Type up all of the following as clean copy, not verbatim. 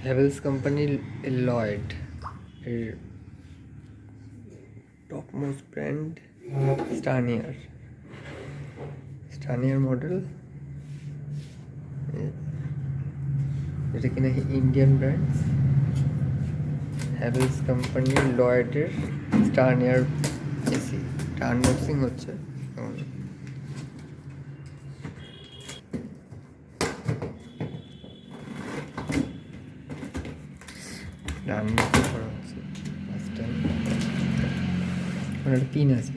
Havells company Lloyd এর top most brand স্টানিয়ার model, এটা কিনা ইন্ডিয়ান ব্র্যান্ড। হ্যাভেলস কোম্পানি লয়েডের স্টানিয়ার এসি, এটা আনবক্সিং হচ্ছে এখন। আনবক্সিং করা হচ্ছে ফার্স্ট টাইম। একটা পিন আছে,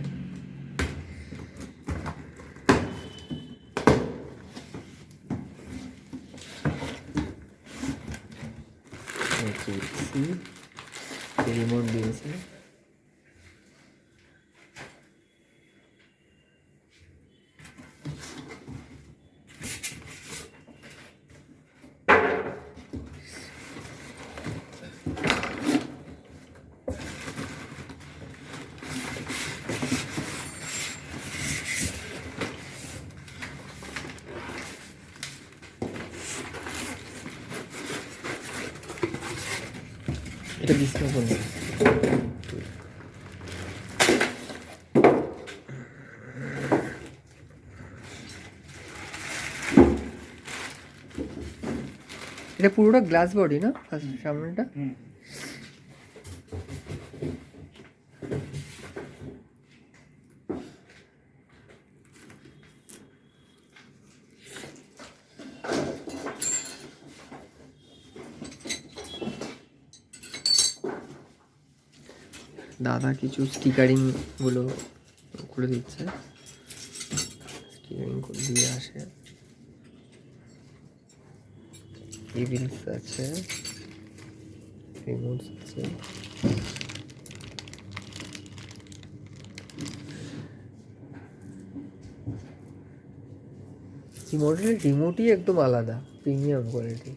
রিমোট দিয়েছে। এটা ডিসপ্লে করুন। এটা পুরোটা গ্লাস বডি না সামনেটা? দাদা কিছু স্টিকারিং গুলো করে দিচ্ছে, স্টিকারিং করে দিয়ে আসে। কেবিলস আছে, রিমোটস আছে। এই মডেলের রিমোটই একদম আলাদা, প্রিমিয়াম কোয়ালিটি।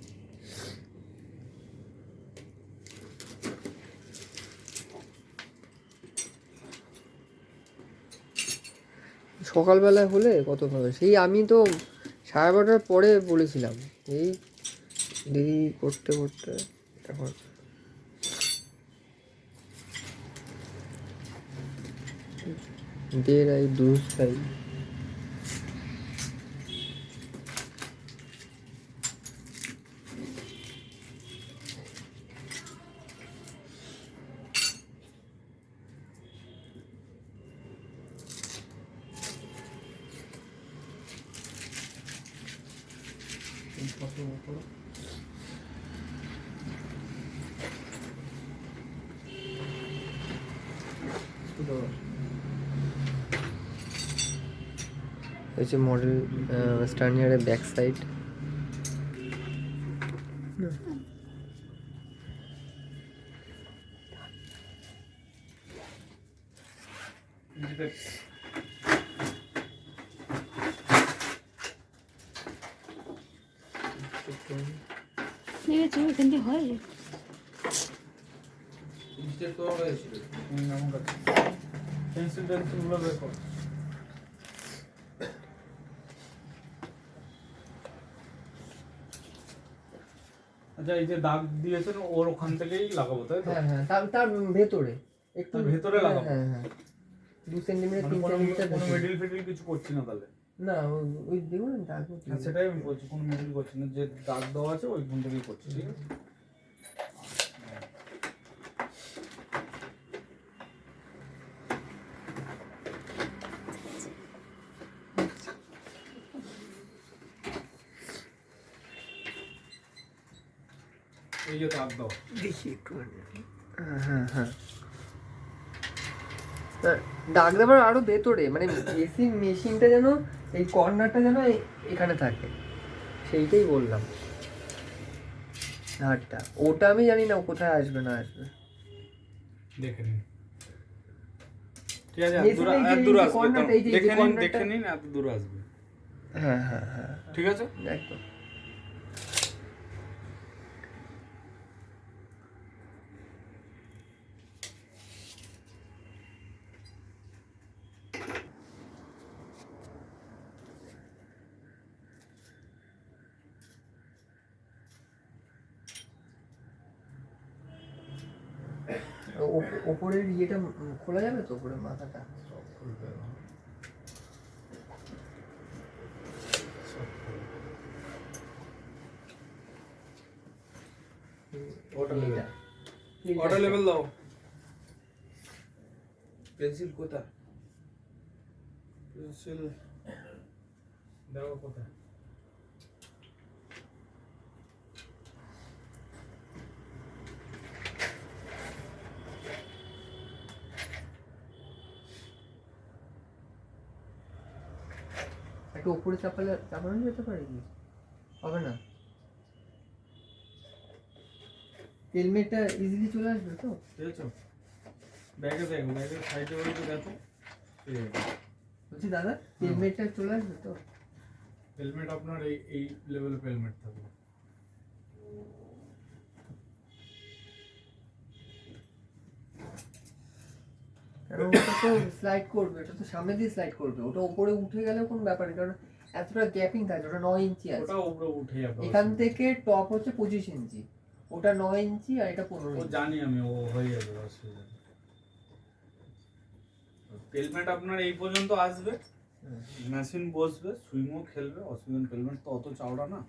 সকালবেলায় হলে কত ভাবে, সেই আমি তো 12:30টার পরে বলেছিলাম, এই দেরি করতে করতে এখন देर आई दुरुस्त आई। হচ্ছে মডেল স্টার্নিয়ারের ব্যাক সাইড। ঠিক আছে, ওইখান দিয়ে হয়। আচ্ছা, এই যে দাগ দিয়েছেন ওর ওখান থেকেই লাগাবো, তাই তো? হ্যাঁ হ্যাঁ, তার ভেতরে একটু ভেতরে লাগাবো। হ্যাঁ হ্যাঁ, 2 সেন্টিমিটার 3 সেন্টিমিটার কোনো মিডিল ফিডিল কিছু করছি না তাহলে? না, ওই দেখুন দাগ। সেটাই আমি বলছি, কোনো মিডিল করছি না, যে দাগ দেওয়া আছে ওইখান থেকেই করছি, ঠিক আছে? এই যে দাগ দাও, দেখি একটু। হ্যাঁ হ্যাঁ, দাগ দেওয়ার আরো ভেতরে, মানে এসি মেশিনটা যেন এই কর্নারটা যেন এখানে থাকে, সেইটাই বললাম। ধারটা ওটা আমি জানি না কোথায় আসবে না আসবে, দেখে নিন। ঠিক আছে, মেশিনে এত দূর আসবে, কর্নারটা, এই যে দেখে নিন, কর্নারটা। দেখে নিন, এত দূর আসবে। হ্যাঁ হ্যাঁ হ্যাঁ, ঠিক আছে, একদম। ওপরের ইয়েটা খোলা যাবে তো, ওপরের মাথাটা? সব খুলবে এখন। সব খুলবে। ওটা এইটা। ওয়াটার লেভেল দাও। পেন্সিল কোথায়? পেন্সিল দাও কোথায়? একটু উপরে চাপানো যেতে পারে কি? হবে না? হেলমেটটা ইজিলি চলে আসবে তো? পেয়েছো? ব্যাগে দেখো, ব্যাগের সাইডে ওইটা দেখো। পেয়ে যাবে। বলছি দাদা, হেলমেটটা চলে আসবে তো? হেলমেট আপনার এই লেভেলের হেলমেট থাকবে। কারণ ওটা তো স্লাইড করবে, ওটা তো সামনে দিয়ে স্লাইড করবে, ওটা উপরে উঠে গেলেও কোনো ব্যাপার নেই, কারণ এতটা গ্যাপিং থাকে, ওটা 9 ইঞ্চি আছে। ওটা উপরে উঠে যাবে। এখান থেকে টপ হচ্ছে 25 ইঞ্চি, ওটা 9 ইঞ্চি আর এটা 15 ও ইঞ্চি। জানি আমি, ও হয়ে যাবে অসুবিধা নেই। হেলমেট আপনার এই পর্যন্ত আসবে, মেশিন বসবে, সুইংও খেলবে, অসুবিধা নেই। হেলমেট তো অত চওড়া না।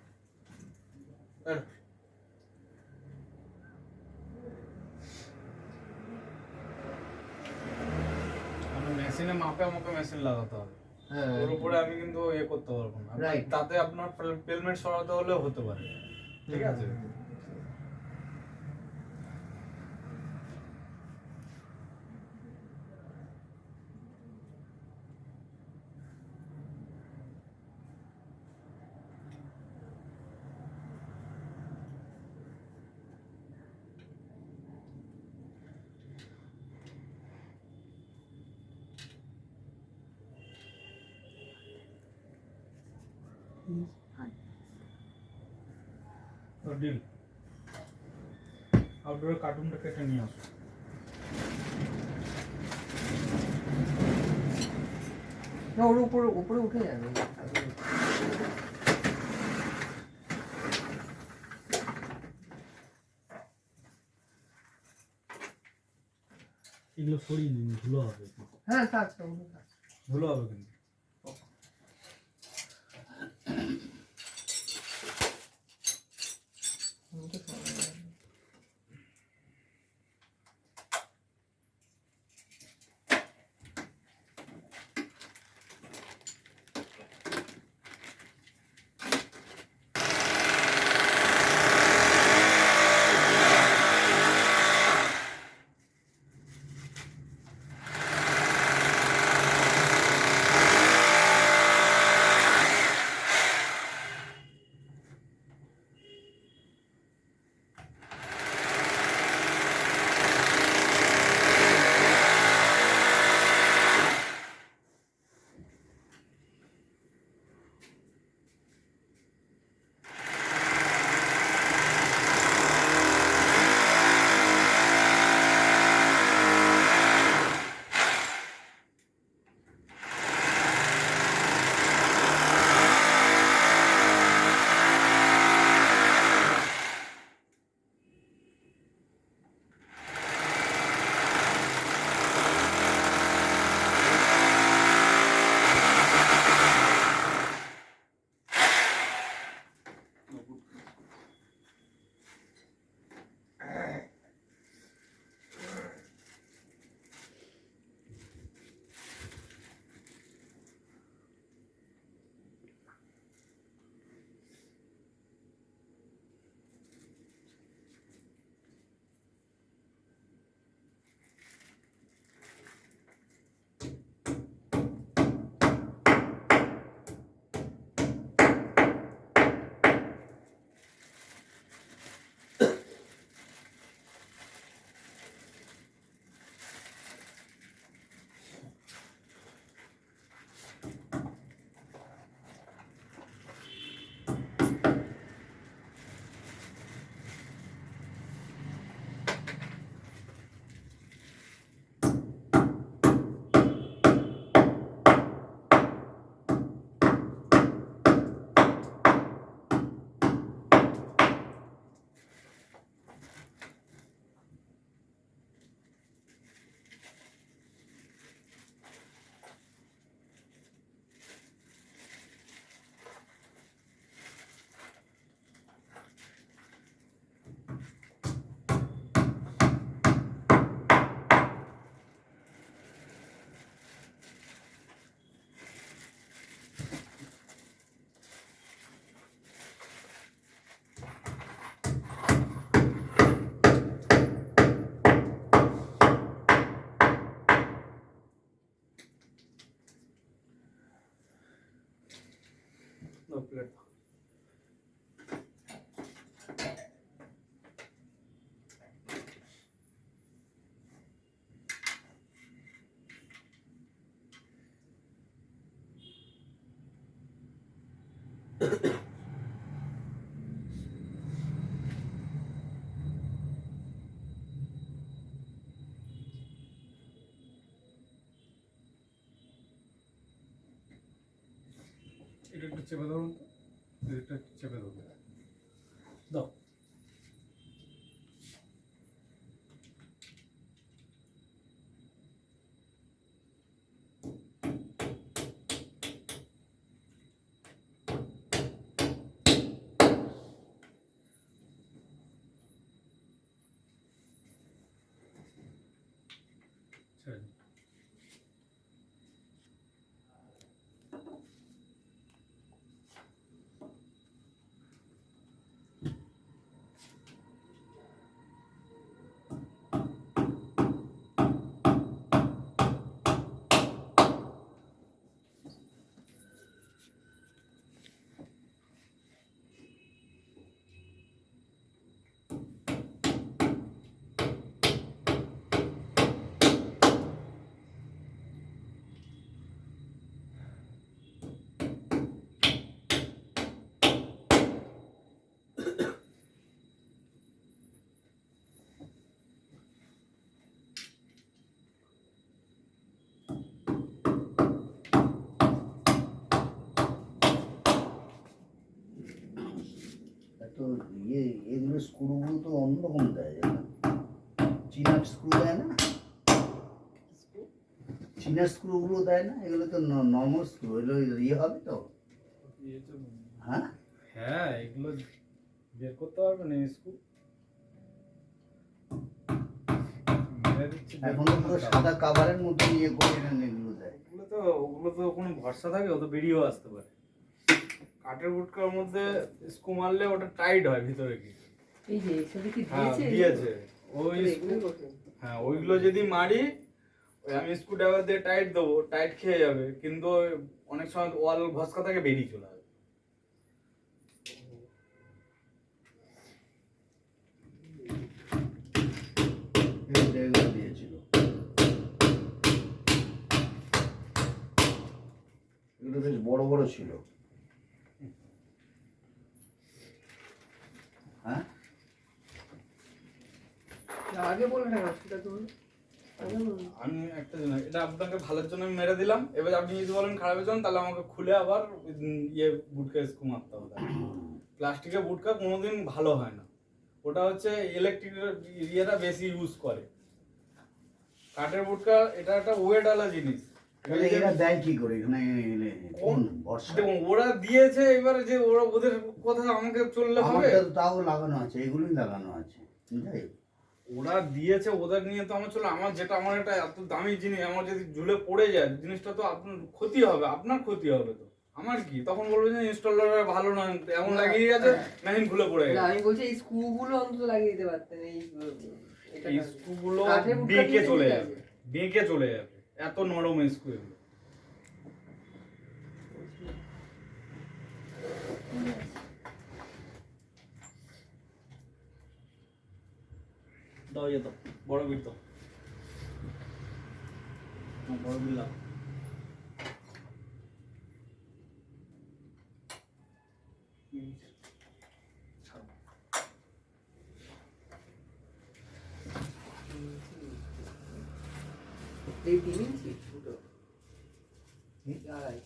আমি মেশিনে মাপে আমাকে মেশিন লাগাতে হবে। হ্যাঁ, ওর উপরে আমি কিন্তু করতে পারবো না। Right. তাতে আপনার হেলমেট সরাতে হলেও হতে পারে, ঠিক আছে? ডিল আউটডোর কার্টুনটা কেটে নিয়ে আসো। না, ওর উপরে উপরে উঠে যাবে। এগুলো সরিয়ে নিন, ধুলো হবে। হ্যাঁ, থাক ওগুলো থাক। ধুলো হবে কিন্তু। আমি তো সরাবো না। প্লেট এটা একটু চেপে ধরুন তো, এটা একটু চেপে ধরুন দাও। ছেড়ে দিন। তো এগুলো স্ক্রুগুলো তো অন্যরকম দেয় না, চীনা স্ক্রু দেয় না, চীনা স্ক্রুগুলো দেয় না, এগুলো তো নর্মাল স্ক্রু, এগুলো হবে তো। হ্যাঁ হ্যাঁ এগুলো বের করতে পারবে না স্ক্রু। এখন তো পুরো সাদা কাভারের মতো করে এগুলো দেয়। ওগুলো তো কোনো ভরসা থাকে, ও তো বেরিয়েও আসতে পারে। কাঠের বুটকার মধ্যে স্ক্রু মারলে ওটা টাইট হয় ভিতরে কি। এই যে এখানে কি হ্যাঁ দিয়েছে? দিয়েছে ওই হ্যাঁ ওইগুলো যদি মারি, ওই আমি স্ক্রু ড্রাইভার দিয়ে টাইট দেবো, টাইট খেয়ে যাবে, কিন্তু অনেক সময় ওয়াল ভসকা থেকে বেরিয়ে চলে আসবে। এগুলো দিয়েছিল, এগুলো বেশ বড় বড় ছিল। হ্যাঁ আগে বলে না সেটা তুমি আমি একটা জিনিস, এটা আপনাকে ভালোর জন্য আমি মেরে দিলাম, এবার আপনি যদি বলেন খারাপের জন্য, তাহলে আমাকে খুলে আবার বুটকা স্ক্রু মারতে হবে। প্লাস্টিকের বুটকা কোনোদিন ভালো হয় না, ওটা হচ্ছে ইলেকট্রিকের ইয়েটা বেশি ইউজ করে। কাঠের বুটকা এটা একটা ওয়েট আলা জিনিস। তাহলে এরা দেয় কি করে এখানে কোন বর্ষা? দেখুন ওরা দিয়েছে, এবারে যে ওরা ওদের কথা আমাকে চললে হবে? আমাদের তাও লাগানো আছে, এগুলোই লাগানো আছে। যাই হোক, ওরা দিয়েছে, ওদের নিয়ে তো আমার চলে, আমার যেটা আমার একটা এত দামি জিনিস, আমার যদি ঝুলে পড়ে যায় জিনিসটা, তো আপনার ক্ষতি হবে, আপনার ক্ষতি হবে। তো আমার কি তখন বলবে যে ইনস্টলার ভালো নয়, এমন লাগিয়ে গেছে মেশিন খুলে পড়ে না, গেছে। আমি বলছি এই স্ক্রুগুলো অন্তত লাগিয়ে দিতে পারতেন। এই স্ক্রুগুলো কাঠের বুটকা বেঁকে দিয়ে চলে ঠিক যাবে, আছে। বেঁকে চলে যাবে, এত নরম স্ক্রু এগুলো। দাও ইয়ে দাও, বড় বিট দাও, বড় বিট দাও। এই 3 ইঞ্চি দুটো আড়াই।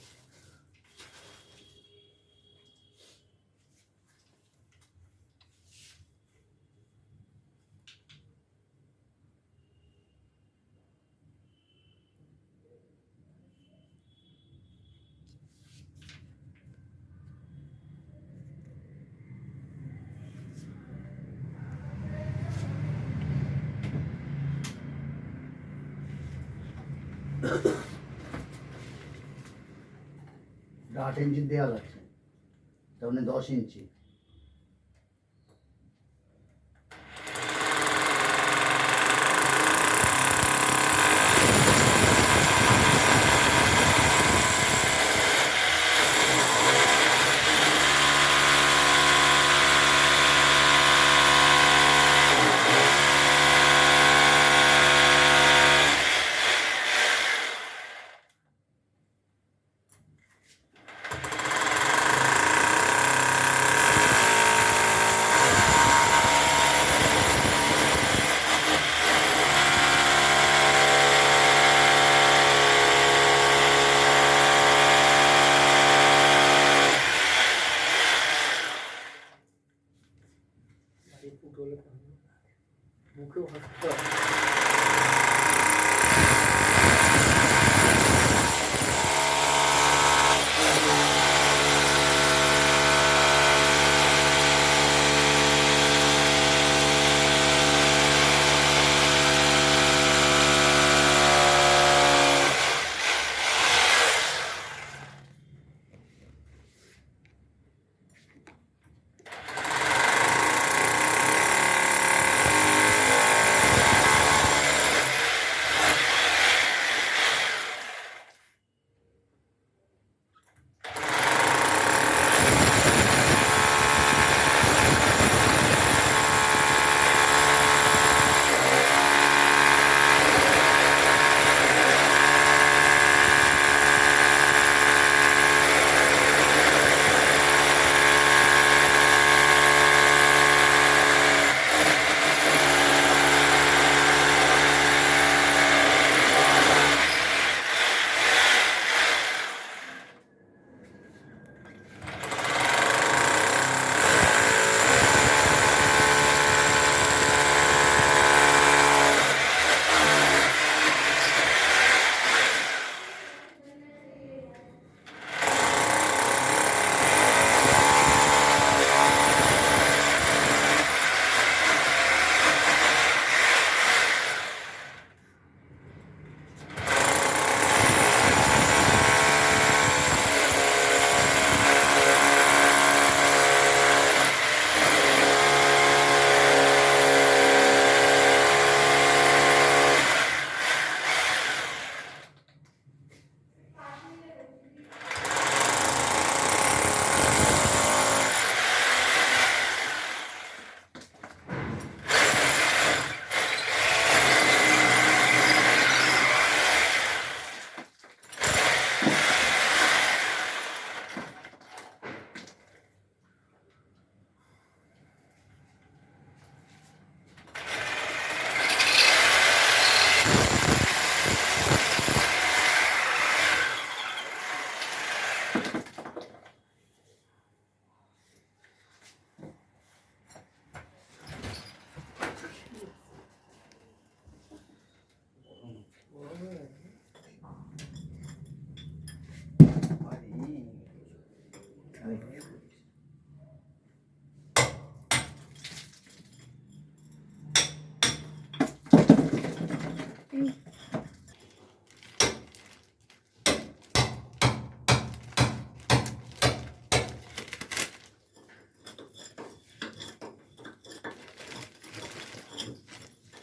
এটা 8 ইঞ্চি দেওয়াল আছে, তার মানে 10 ইঞ্চি। এই ফুট হলে পারবো না। মুখেও হাসতে হবে।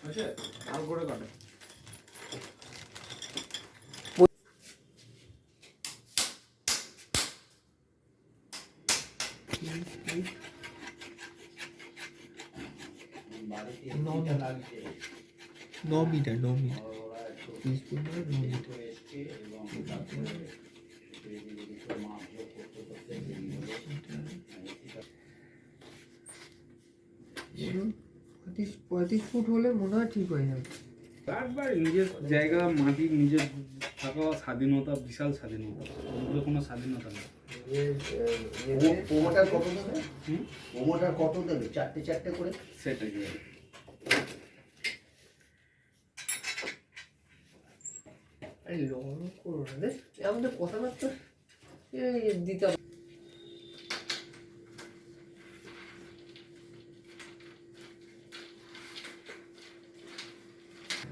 আছে ভালো করে কাটো। ন মিটার 30 ফুট মানে 9 মিটার। বলুন 35 ফুট হলে মনে হয় ঠিক হয়ে যাবে। একবার নিজের জায়গা মাটি নিজের থাকা স্বাধীনতা, বিশাল স্বাধীনতা, ওগুলো কোনো স্বাধীনতা নেই। প্রোমোটার কত দেবে? প্রোমোটার কত দেবে? চারটে চারটে করে? সেটাই আরে লং করো না রে, আমাদের কথাবার্তা দিতে হবে।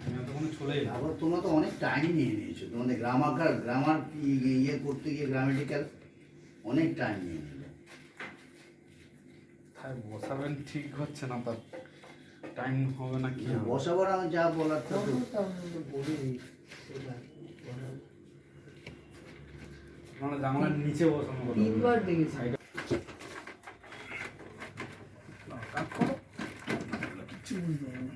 আমি এতক্ষণে চলেই না। আবার তোমরা তো অনেক টাইম নিয়ে নিয়েছো, তোমাদের গ্রামার ইয়ে করতে গিয়ে গ্রামেটিক্যাল অনেক টাইম নিয়ে নিলে। তাই বসাবেন ঠিক হচ্ছে না, তার টাইম হবে না কি হবে? বসাবার আমি যা বলার তো বলে দিই মানে জানলার নিচে বসানো হলো। 3 বার দেখেছি। কাট করো। কিছু বুঝতে পারিনি।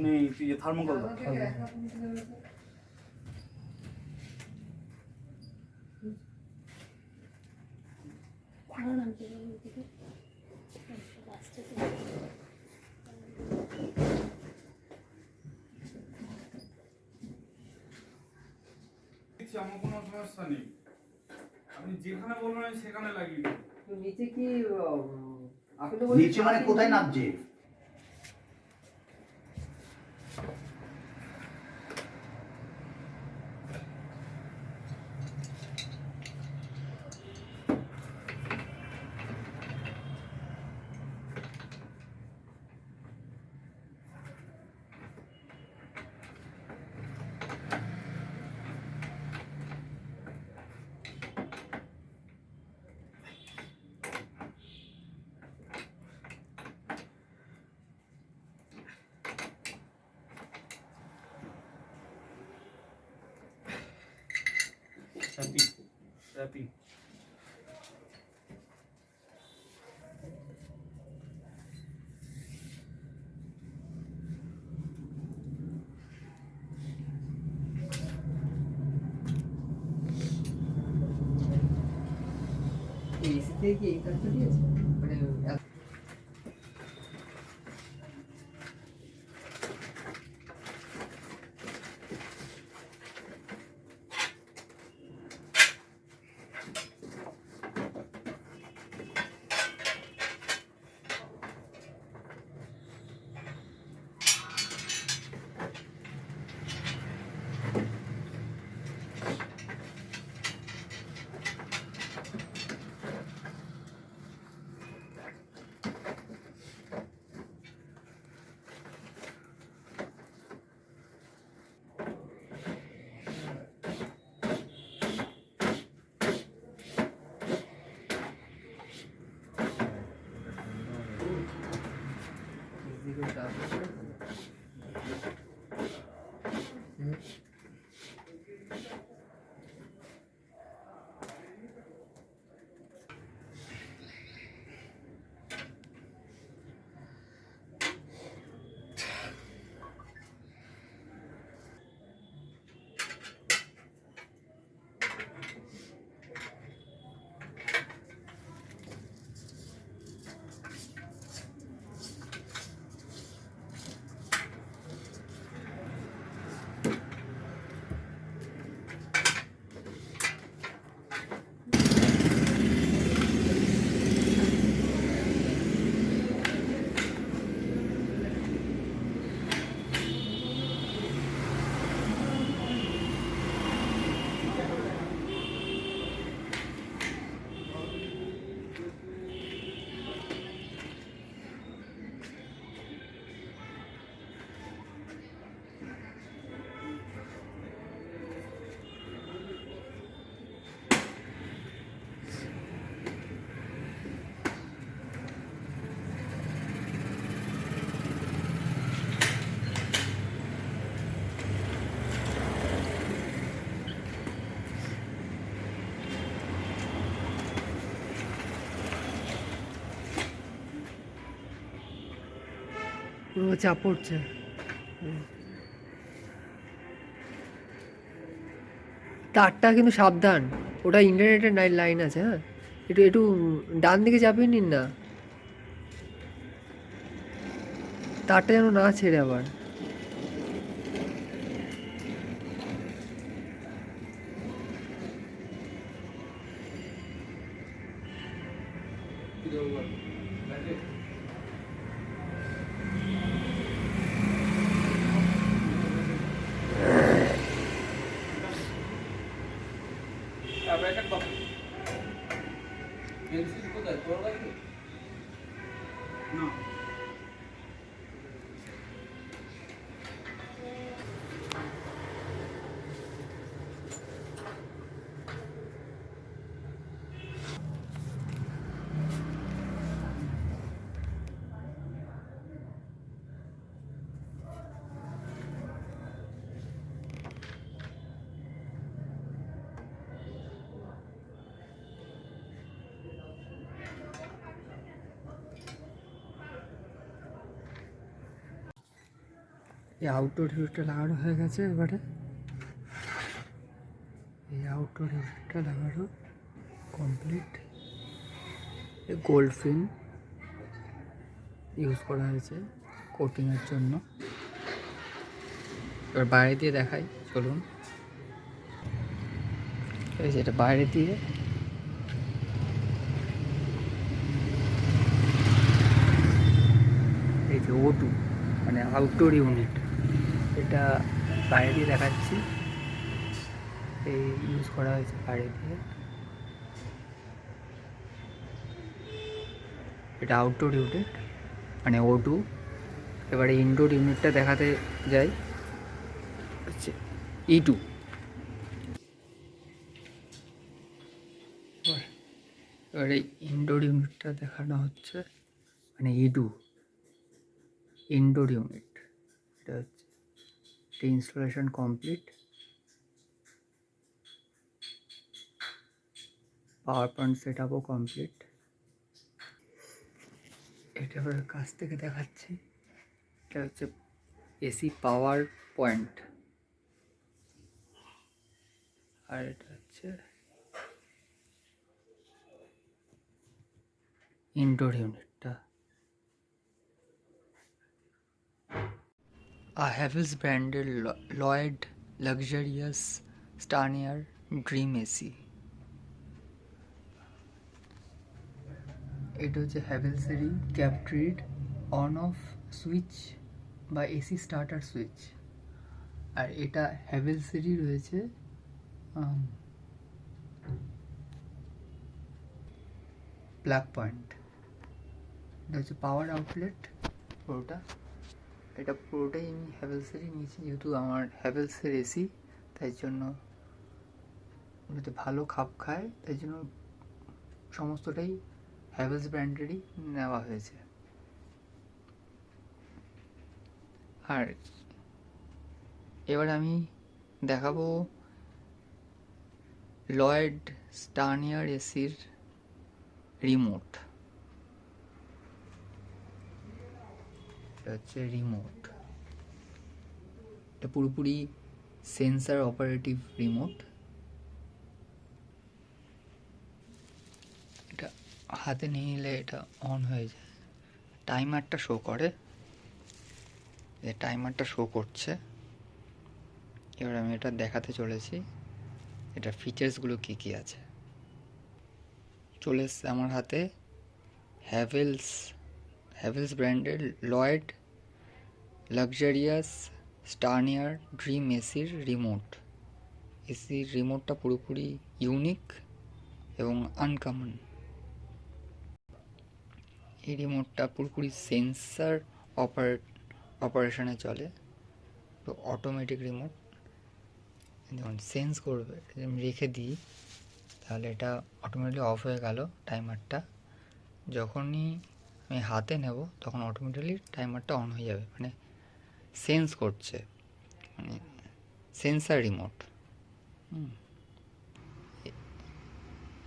নেই, তুই থার্মোকল দাও। ভালো লাগছে। দিচ্ছি, আমার কোনো সমস্যা নেই। আপনি যেখানে বলবেন আমি সেখানে লাগিয়ে দেবো। তো নিচে কি আপনি তো নিচে মানে কোথায় নামছে? Wrapping. এসি থেকে কি এই কাজটা দিয়েছে মানে এদিকে চাপ আছে। হুম। পুরো চাপ পড়ছে। তারটা কিন্তু সাবধান, ওটা ইন্টারনেটের লাইন আছে। হ্যাঁ, একটু একটু ডান দিকে চাপিয়ে নিন না, তারটা যেন না ছেড়ে আবার। না এই আউটডোর হিউজটা লাগানো হয়ে গেছে। এবারে এই আউটডোর হিউজটা লাগানো কমপ্লিট। গোল্ড ফিন ইউজ করা হয়েছে কোটিংয়ের জন্য। এবার বাইরে দিয়ে দেখাই, চলুন। এই যে এটা বাইরে দিয়ে এই যে O2 মানে আউটডোর ইউনিট, এটা বাইরে দিয়ে দেখাচ্ছি। এই ইউজ করা হয়েছে বাইরে দিয়ে, এটা আউটডোর ইউনিট মানে O2। এবারে ইনডোর ইউনিটটা দেখাতে যাই, হচ্ছে E2। এবারে ইনডোর ইউনিটটা দেখানো হচ্ছে মানে E2 ইনডোর ইউনিট। এটা হচ্ছে installation complete, power point set আপও কমপ্লিট। এটা এবার কাছ থেকে দেখাচ্ছি, এটা হচ্ছে এসি পাওয়ার পয়েন্ট, আর এটা হচ্ছে ইনডোর ইউনিটটা। হ্যাভেলস ব্র্যান্ডের লয়েড লাক্সারিয়াস স্টানিয়ার ড্রিম এসি। এটা হচ্ছে হ্যাভেলসেরই ক্যাপট্রিড অন অফ সুইচ বা এসি স্টার্টার সুইচ। আর এটা হ্যাভেলসেরই রয়েছে প্লাগ পয়েন্ট। এটা হচ্ছে পাওয়ার আউটলেট পুরোটা। এটা পুরোটাই আমি হ্যাভেলসেরই নিয়েছি, যেহেতু আমার হ্যাভেলসের এসি, তাই জন্য যাতে ভালো খাপ খায় তাই জন্য সমস্তটাই হ্যাভেলস ব্র্যান্ডেরই নেওয়া হয়েছে। আর এবার আমি দেখাবো লয়েড স্টানিয়ার এসির রিমোট। এটা হচ্ছে রিমোট, এটা পুরোপুরি সেন্সার অপারেটিভ রিমোট। এটা হাতে নিলে এটা অন হয়ে যায়, টাইমারটা শো করে, যে টাইমারটা শো করছে। এবার আমি এটা দেখাতে চলেছি এটা ফিচার্সগুলো কী কী আছে। চলে এসছে আমার হাতে হ্যাভেলস ব্র্যান্ডের লয়েড লাক্সারিয়াস স্টানিয়ার ড্রিম এসির রিমোট। এসির রিমোটটা পুরোপুরি ইউনিক এবং আনকমন। এই রিমোটটা পুরোপুরি সেন্সার অপারেশনে চলে, তো অটোমেটিক রিমোট। যখন সেন্স করবে, আমি রেখে দিই তাহলে এটা অটোমেটিকলি অফ হয়ে গেল টাইমারটা। যখনই আমি হাতে নেব তখন অটোমেটিকলি টাইমারটা অন হয়ে যাবে, মানে সেন্স করছে, মানে সেন্সার রিমোট।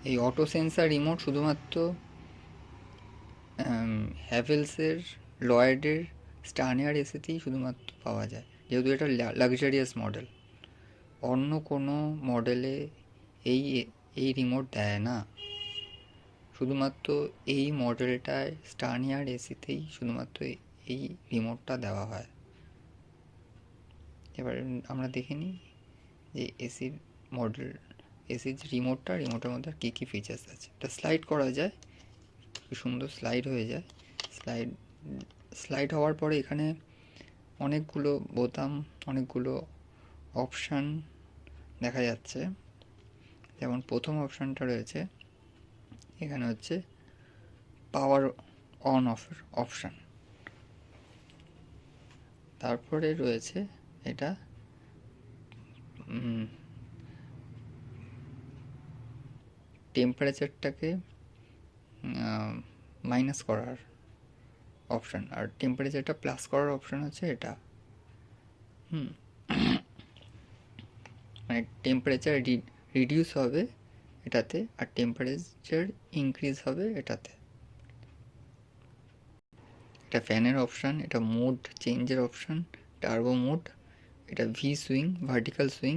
এই অটো সেন্সার রিমোট শুধুমাত্র হ্যাভেলসের লয়েডের স্টানিয়ার এসিতেই শুধুমাত্র পাওয়া যায়, যেহেতু এটা লাক্সারিয়াস মডেল। অন্য কোনো মডেলে এই রিমোট দেয় না, শুধুমাত্র এই মডেলটায় স্টানিয়ার এসিতেই শুধুমাত্র এই রিমোটটা দেওয়া হয়। এবার আমরা দেখে নিই যে এসির যে রিমোটের মধ্যে কী কী ফিচার্স আছে। এটা স্লাইড করা যায়, খুব সুন্দর স্লাইড হয়ে যায়। স্লাইড হওয়ার পরে এখানে অনেকগুলো বোতাম, অনেকগুলো অপশান দেখা যাচ্ছে। যেমন প্রথম অপশানটা রয়েছে এখানে হচ্ছে পাওয়ার অন অফের অপশান। তারপরে রয়েছে এটা টেম্পারেচারটাকে মাইনাস করার অপশান, আর টেম্পারেচারটা প্লাস করার অপশান হচ্ছে এটা। মানে টেম্পারেচার রিডিউস হবে এটাতে, আর টেম্পারেচার ইনক্রিজ হবে এটাতে। এটা ফ্যানের অপশান, এটা মোড চেঞ্জের অপশান, টার্বো মোড, এটা ভি সুইং ভার্টিক্যাল সুইং,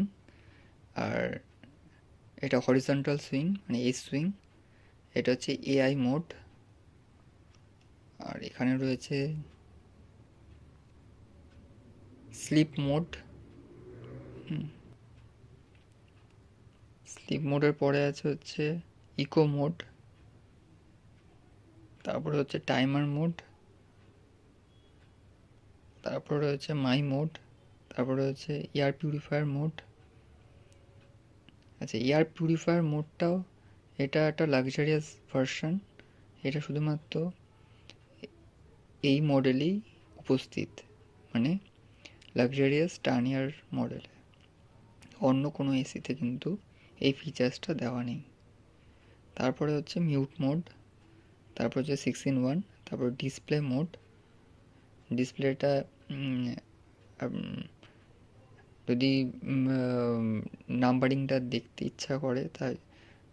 আর এটা হরিজন্টাল সুইং মানে এস সুইং। এটা হচ্ছে এআই মোড, আর এখানে রয়েছে স্লিপ মোড। স্লিপ মোডের পরে আছে হচ্ছে ইকো মোড, তারপরে হচ্ছে টাইমার মোড, তারপরে হচ্ছে মাই মোড, তারপরে হচ্ছে এয়ার পিউরিফায়ার মোড। আচ্ছা, এয়ার পিউরিফায়ার মোডটাও এটা একটা লাক্সারিয়াস ভার্সন, এটা শুধুমাত্র এই মডেলেই উপস্থিত, মানে লাক্সারিয়াস টার্নিয়ার মডেলে। অন্য কোনো এসিতে কিন্তু এই ফিচার্সটা দেওয়া নেই। তারপরে হচ্ছে মিউট মোড, তারপর হচ্ছে 6-in-1, তারপর ডিসপ্লে মোড। ডিসপ্লেটা যদি নাম্বারিংটা দেখতে ইচ্ছা করে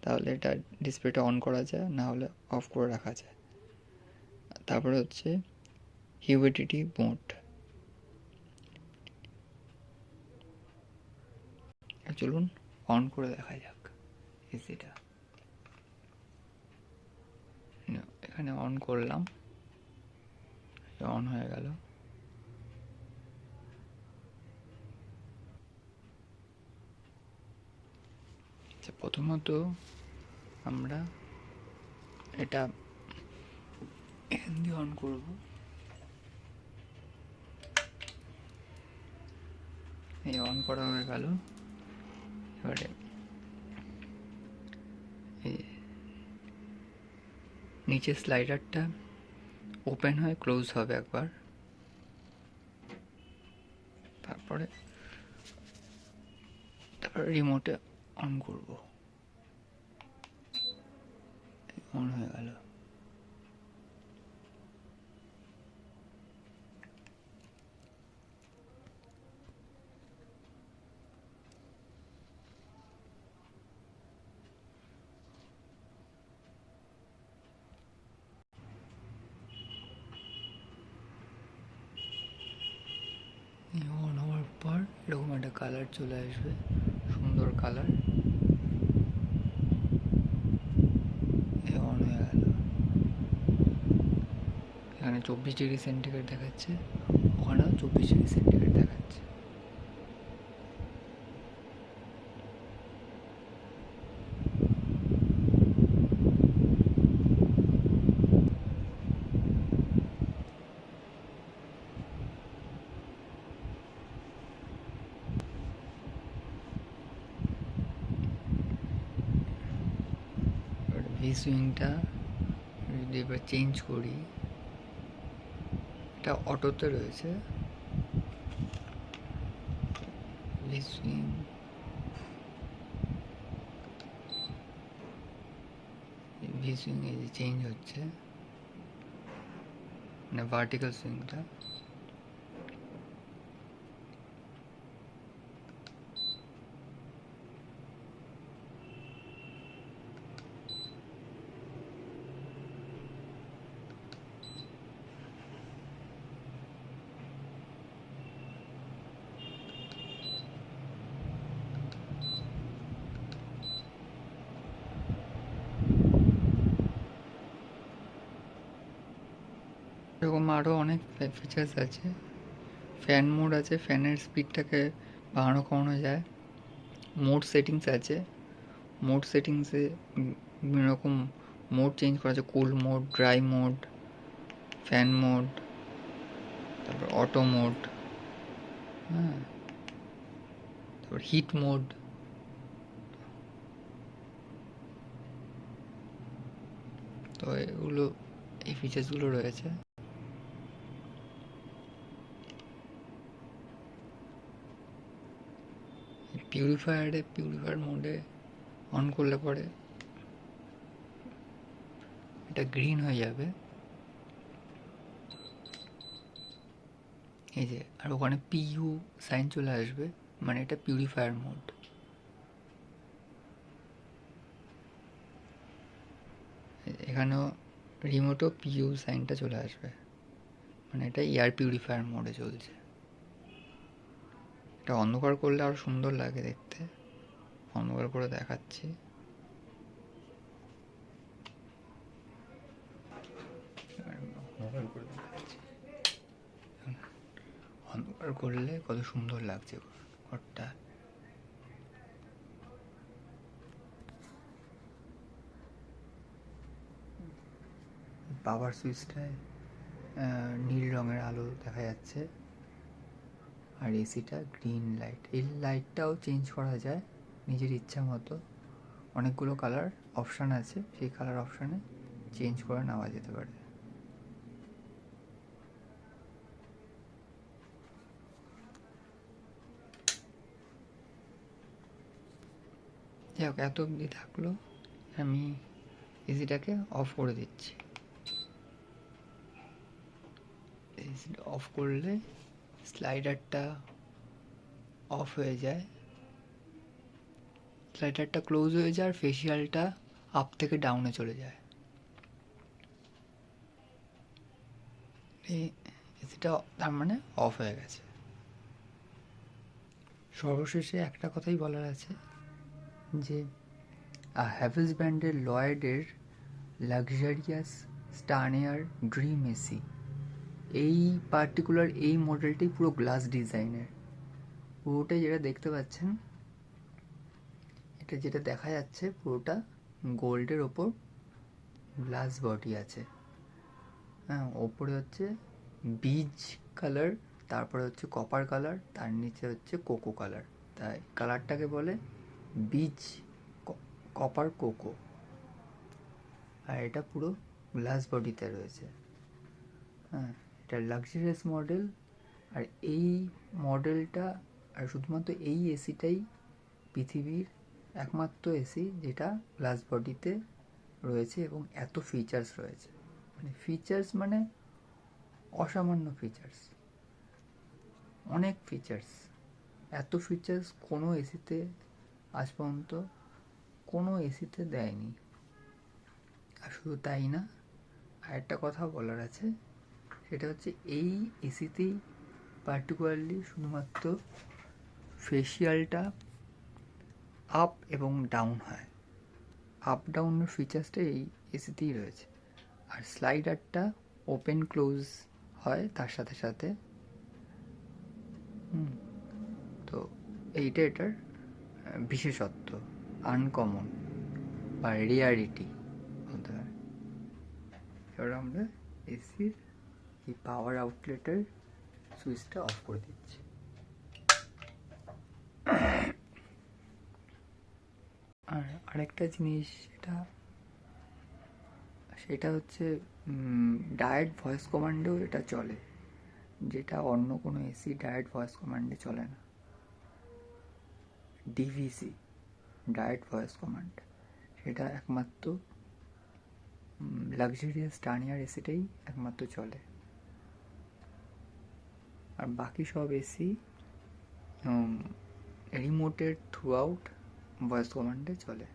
তাহলে এটা ডিসপ্লেটা অন করা যায়, না হলে অফ করে রাখা যায়। তারপরে হচ্ছে হিউমিডিটি মোড। চলুন অন করে দেখা যাক এসিটা। এখানে অন করলাম, অন হয়ে গেল। আচ্ছা, প্রথমত আমরা এটা এখান দিয়ে অন করব। এই অন করা হয়ে গেল। এবারে নিচে স্লাইডারটা ওপেন হয়ে ক্লোজ হবে একবার, তারপরে রিমোটে অন করব। অন হয়ে গেল। অন হওয়ার পর এরকম একটা কালার চলে আসবে, সুন্দর কালার। অন হয়ে গেল। এখানে 24°C দেখাচ্ছে, ওখানেও 24°C দেখাচ্ছে। ভি সুইংটা যদি এবার চেঞ্জ করি, এটা অটোতে রয়েছে। ভি সুইং এই যে চেঞ্জ হচ্ছে, মানে ভার্টিক্যাল সুইংটা। এরকম আরও অনেক ফিচার্স আছে। ফ্যান মোড আছে, ফ্যানের স্পিডটাকে বাড়ানো কমানো যায়। মোড সেটিংস আছে, মোড সেটিংসে বিভিন্ন রকম মোড চেঞ্জ করা আছে। Cool mode, dry mode, fan mode, তারপর অটো মোড, হ্যাঁ, তারপর হিট মোড। তো এগুলো, এই ফিচার্সগুলো রয়েছে। পিউরিফায়ার মোডে অন করলে পরে এটা গ্রিন হয়ে যাবে, এই যে, আর ওখানে পিইউ সাইন চলে আসবে, মানে এটা পিউরিফায়ার মোড। এখানেও রিমোটও পিইউ সাইনটা চলে আসবে, মানে এটা এয়ার পিউরিফায়ার মোডে চলছে। এটা অন্ধকার করলে আরও সুন্দর লাগে দেখতে, অন্ধকার করে দেখাচ্ছি। অন্ধকার করলে কত সুন্দর লাগছে ঘরটা। পাওয়ার সুইচটায় নীল রঙের আলো দেখা যাচ্ছে, আর এসিটা গ্রিন লাইট। এই লাইটটাও চেঞ্জ করা যায় নিজের ইচ্ছা মতো, অনেকগুলো কালার অপশান আছে, সেই কালার অপশানে চেঞ্জ করে নেওয়া যেতে পারে। যাই হোক, এত অবধি থাকলো, আমি এসিটাকে অফ করে দিচ্ছি। এসিটা অফ করলে স্লাইডারটা অফ হয়ে যায়, স্লাইডারটা ক্লোজ হয়ে যায়, আর ফেসিয়ালটা আপ থেকে ডাউনে চলে যায়। এই এসিটা তার মানে অফ হয়ে গেছে। সর্বশেষে একটা কথাই বলার আছে যে হ্যাভেলস ব্র্যান্ডের লয়েডের লাক্সারিয়াস স্টানিয়ার ড্রিম এসি, এই পার্টিকুলার এই মডেলটি পুরো গ্লাস ডিজাইনের। পুরোটাই যেটা দেখতে পাচ্ছেন, এটা যেটা দেখা যাচ্ছে পুরোটা গোল্ডের ওপর গ্লাস বডি আছে। হ্যাঁ, ওপরে হচ্ছে বীজ কালার, তারপরে হচ্ছে কপার কালার, তার নিচে হচ্ছে কোকো কালার। তাই কালারটাকে বলে বীজ কপার কোকো। আর এটা পুরো গ্লাস বডিতে রয়েছে। হ্যাঁ, এটা লাক্সারিয়াস মডেল। আর এই মডেলটা, আর শুধুমাত্র এই এসিটাই পৃথিবীর একমাত্র এসি যেটা গ্লাস বডিতে রয়েছে এবং এত ফিচার্স রয়েছে। মানে ফিচার্স মানে অসামান্য ফিচার্স, অনেক ফিচার্স। এত ফিচার্স কোনো এসিতে আজ পর্যন্ত কোনো এসিতে দেয়নি। আর শুধু তাই না, আরেকটা কথা বলার আছে, সেটা হচ্ছে এই এসিতেই পার্টিকুলারলি শুধুমাত্র ফেসিয়ালটা আপ এবং ডাউন হয়। আপ ডাউনের ফিচার্সটা এই এসিতেই রয়েছে। আর স্লাইডারটা ওপেন ক্লোজ হয় তার সাথে সাথে। তো এইটা এটার বিশেষত্ব, আনকমন বা রেয়ারিটি বলতে হয়। এবার আমরা এসির এই পাওয়ার আউটলেটের সুইচটা অফ করে দিচ্ছি। আর আরেকটা জিনিস, সেটা হচ্ছে ডায়েট ভয়েস কমান্ডেও এটা চলে, যেটা অন্য কোনো এসি ডায়েট ভয়েস কমান্ডে চলে না। ডিভিসি, ডায়েট ভয়েস কমান্ড, সেটা একমাত্র লাক্সারিয়াস স্টানিয়ার এসিটাই একমাত্র চলে। আর বাকি সব এসি রিমোটের থ্রু আউট ভয়েস কমান্ডে চলে।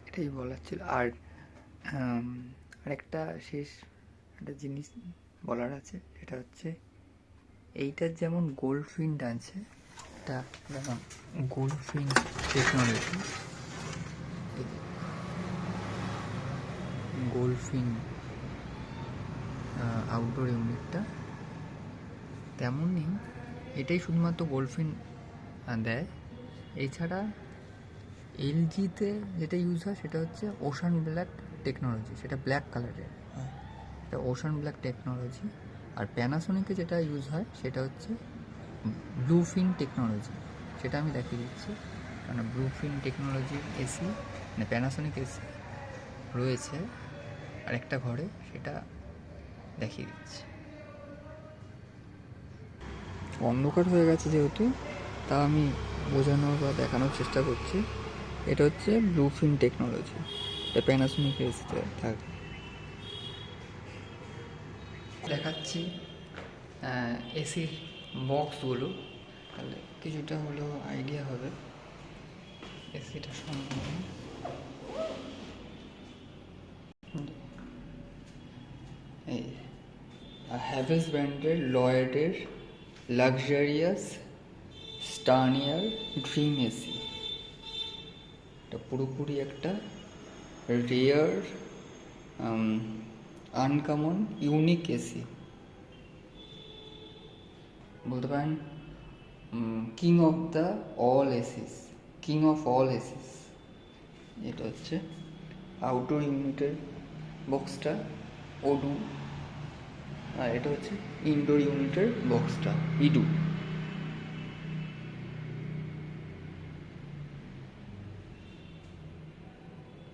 এটাই বলার ছিল। আর আরেকটা শেষ একটা জিনিস বলার আছে, সেটা হচ্ছে এইটার যেমন গোল্ডফিন আছে, এটা যেমন গোল্ডফিন টেকনোলজি, গোল্ডফিন আউটডোর ইউনিটটা, তেমনই এটাই শুধুমাত্র গোল্ডফিন দেয়। এছাড়া এলজিতে যেটা ইউজ হয় সেটা হচ্ছে ওশান ব্ল্যাক টেকনোলজি, সেটা ব্ল্যাক কালারের হয়, এটা ওশান ব্ল্যাক টেকনোলজি। আর প্যানাসোনিকে যেটা ইউজ হয় সেটা হচ্ছে ব্লুফিন টেকনোলজি, সেটা আমি দেখিয়ে দিচ্ছি। কারণ ব্লুফিন টেকনোলজি এসি মানে প্যানাসোনিক এসি রয়েছে আরেকটা ঘরে, সেটা দেখিয়ে দিচ্ছি। অন্ধকার হয়ে গেছে যেহেতু, তা আমি বোঝানোর বা দেখানোর চেষ্টা করছি। এটা হচ্ছে ব্লুফিন টেকনোলজি, এটা প্যানাসোনিক এসিতে থাকে। দেখাচ্ছি এসির বক্সগুলো, তাহলে কিছুটা হলেও আইডিয়া হবে এসিটা সম্বন্ধে। এই হ্যাভেলস ব্র্যান্ডের লয়েডের লাক্সারিয়াস স্টানিয়ার ড্রিম এসি, এটা পুরোপুরি একটা রেয়ার আনকমন ইউনিক এসি বলতে পারেন। King of the all axis, king of all axis. এটা হচ্ছে আউটডোর ইউনিটের বক্সটা ওডু, আর এটা হচ্ছে ইনডোর ইউনিটের বক্সটা ইডু।